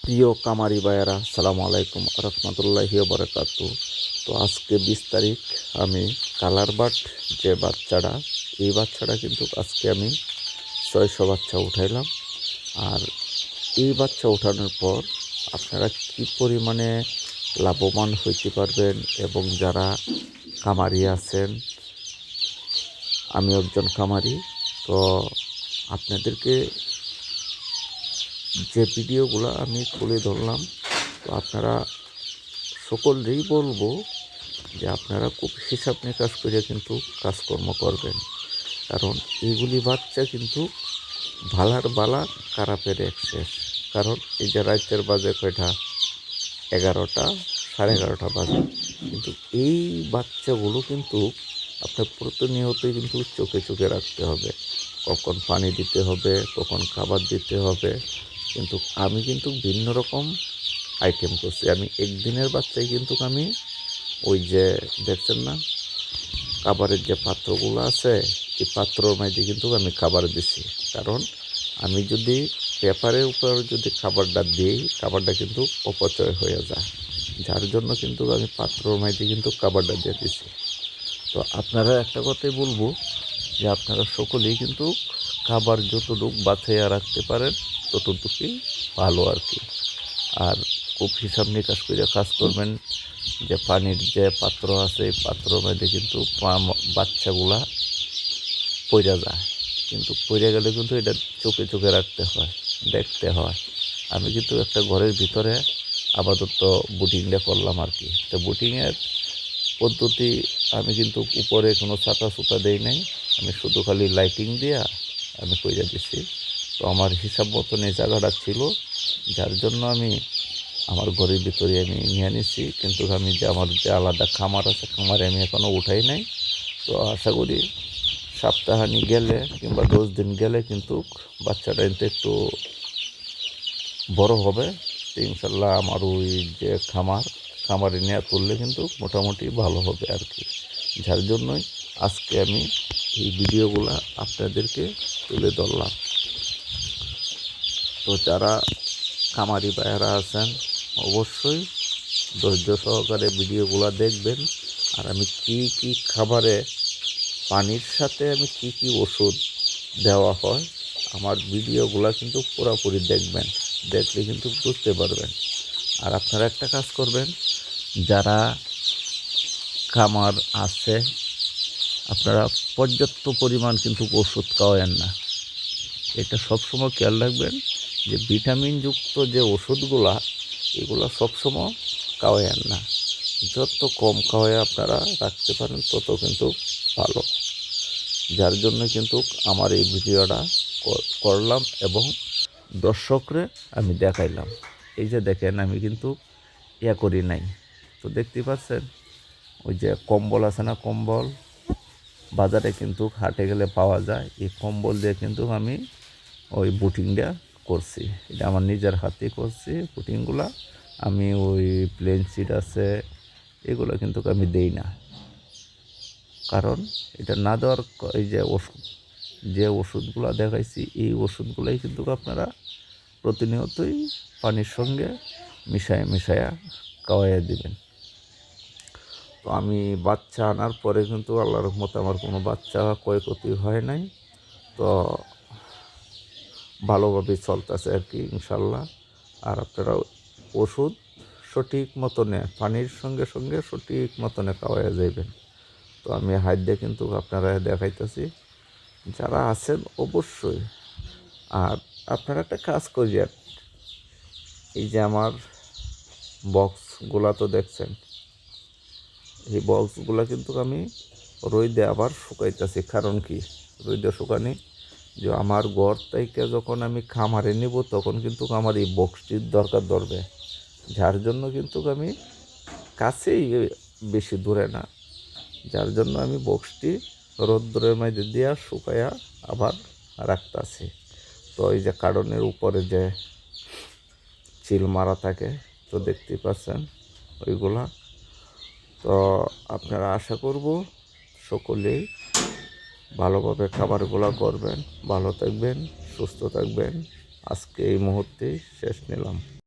প্রিয় কামারি ভাইয়েরা, সালামু আলাইকুম রহমতুল্লাহি বারাকাতু। তো আজকে 20 তারিখ আমি কালার বাট যে বাচ্চাটা, এই বাচ্চাটা কিন্তু আজকে আমি 600 বাচ্চা উঠাইলাম। আর এই বাচ্চা উঠানোর পর আপনারা কি পরিমাণে লাভবান হইতে পারবেন, এবং যারা কামারি আছেন, আমি একজন কামারি, তো আপনাদেরকে যে ভিডিওগুলো আমি তুলে ধরলাম, তো আপনারা সকলেই বলবো যে আপনারা খুব হিসাব নিকাশ করে কিন্তু কাজকর্ম করবেন। কারণ এইগুলি বাচ্চা কিন্তু ভালার বালা খারাপের শেষ। কারণ এই যে রাতের বাজে কয়টা, 11টা, 11:30 বাজে, কিন্তু এই বাচ্চাগুলো কিন্তু আপনার প্রতিনিয়তই কিন্তু চোখে চোখে রাখতে হবে। কখন পানি দিতে হবে, কখন খাবার দিতে হবে। কিন্তু আমি কিন্তু ভিন্ন রকম আইটেম করছি। আমি একদিনের বাচ্চাই কিন্তু আমি ওই যে দেখছেন না, খাবারের যে পাত্রগুলো আছে, এই পাত্রর মধ্যে কিন্তু আমি খাবার দিছি। কারণ আমি যদি পেপারের উপর যদি খাবারটা দিই, খাবারটা কিন্তু অপচয় হয়ে যায়। যার জন্য কিন্তু আমি পাত্রর মধ্যে কিন্তু খাবারটা দিয়ে দিছি। তো আপনারা একটা কথাই বলবো যে আপনারা সকলেই কিন্তু খাবার যতটুকু বাছাইয়া রাখতে পারেন ততটুকুই ভালো আর কি। আর খুব হিসাব নিকাশ করে কাজ করবেন। যে পানির যে পাত্র আছে, এই পাত্রের মধ্যে কিন্তু বাচ্চাগুলা পইরা যায়, কিন্তু পইরা গেলে কিন্তু এটা চোখে চোখে রাখতে হয়, দেখতে হয়। আমি কিন্তু একটা ঘরের ভিতরে আপাতত বুটিংটা করলাম আর কি। তো বুটিংয়ের পদ্ধতি, আমি কিন্তু উপরে কোনো ছাতা সুতা দেই নাই, আমি শুধু খালি লাইটিং দিয়া আমি কইরা দিছি। তো আমার হিসাব মতন এই জায়গাটা ছিল, যার জন্য আমি আমার ঘরের ভিতরে আমি নিয়ে নিছি। কিন্তু আমি যে আমার যে আলাদা খামার আছে, খামারে আমি এখনও উঠাই নাই। তো আশা করি সপ্তাহানি গেলে কিংবা 10 দিন গেলে কিন্তু বাচ্চাটা কিন্তু একটু বড় হবে। তো ইনশাল্লাহ আমার ওই যে খামারে নিয়ে তুললে কিন্তু মোটামুটি ভালো হবে আর কি। যার জন্যই আজকে আমি এই ভিডিওগুলো আপনাদেরকে তুলে ধরলাম। তো যারা খামারি ভাইয়েরা আছেন, অবশ্যই ধৈর্য সহকারে ভিডিওগুলো দেখবেন। আর আমি কি কি খাবারে, পানির সাথে আমি কি কি ওষুধ দেওয়া হয়, আমার ভিডিওগুলো কিন্তু পুরোপুরি দেখবেন। দেখলে কিন্তু বুঝতে পারবেন। আর আপনারা একটা কাজ করবেন, যারা খামার আছে, আপনারা পর্যাপ্ত পরিমাণ কিন্তু ওষুধ খাওয়ায়েন না। এটা সবসময় খেয়াল রাখবেন যে ভিটামিনযুক্ত যে ওষুধগুলা, এগুলো সবসময় খাওয়ায়েন না। যত কম খাওয়ায় আপনারা রাখতে পারেন তত কিন্তু ভালো। যার জন্য কিন্তু আমার এই ভিডিওটা করলাম এবং দর্শকরে আমি দেখাইলাম। এই যে দেখেন, আমি কিন্তু করি নাই। তো দেখতে পাচ্ছেন, ওই যে কম্বল আছে না, কম্বল বাজারে কিন্তু হাটে গেলে পাওয়া যায়। এই কম্বল দিয়ে কিন্তু আমি ওই বুটিংটা করছি। এটা আমার নিজের হাতে করছি বুটিংগুলা। আমি ওই প্লেন সিট আছে, এগুলো কিন্তু আমি দেই না। কারণ এটা না দেওয়ার, এই যে ওষুধগুলো দেখাইছি, এই ওষুধগুলোই কিন্তু আপনারা প্রতিনিয়তই পানির সঙ্গে মিশায়া খাওয়াইয়া দিবেন। তো আমি বাচ্চা আনার পরে কিন্তু আল্লাহর রহমতে আমার কোনো বাচ্চা ক্ষয়ক্ষতি হয় নাই। তো ভালোভাবে চলতেছে আর কি, ইনশাল্লাহ। আর আপনারা ওষুধ সঠিক মতনে পানির সঙ্গে সঙ্গে সঠিক মতনে খাওয়াইয়া যাইবেন। তো আমি হাত দিয়ে কিন্তু আপনারা দেখাইতেছি, যারা আছেন অবশ্যই। আর আপনারা একটা কাজ করিয়েন, এই যে আমার বক্সগুলা তো দেখছেন, এই বক্সগুলা কিন্তু আমি রোদে আবার শুকাইতেছি। কারণ কি, রোদে শুকানি যে আমার ঘর থেকে যখন আমি খামারে নিব, তখন কিন্তু আমার এই বক্সটির দরকার ধরবে। যার জন্য কিন্তু আমি কাছেই, বেশি দূরে না, যার জন্য আমি বক্সটি রোদ্দুরের মধ্যে দিয়া শুকাইয়া আবার রাখতেছি। তো এই যে কার্টনের উপরে যে চিল মারা থাকে, তো দেখতেই পাচ্ছেন ওইগুলা। তো আপনারা আশা করব সকলেই ভালোভাবে খাবারগুলো করবেন। ভালো থাকবেন, সুস্থ থাকবেন। আজকে এই মুহূর্তেই শেষ নিলাম।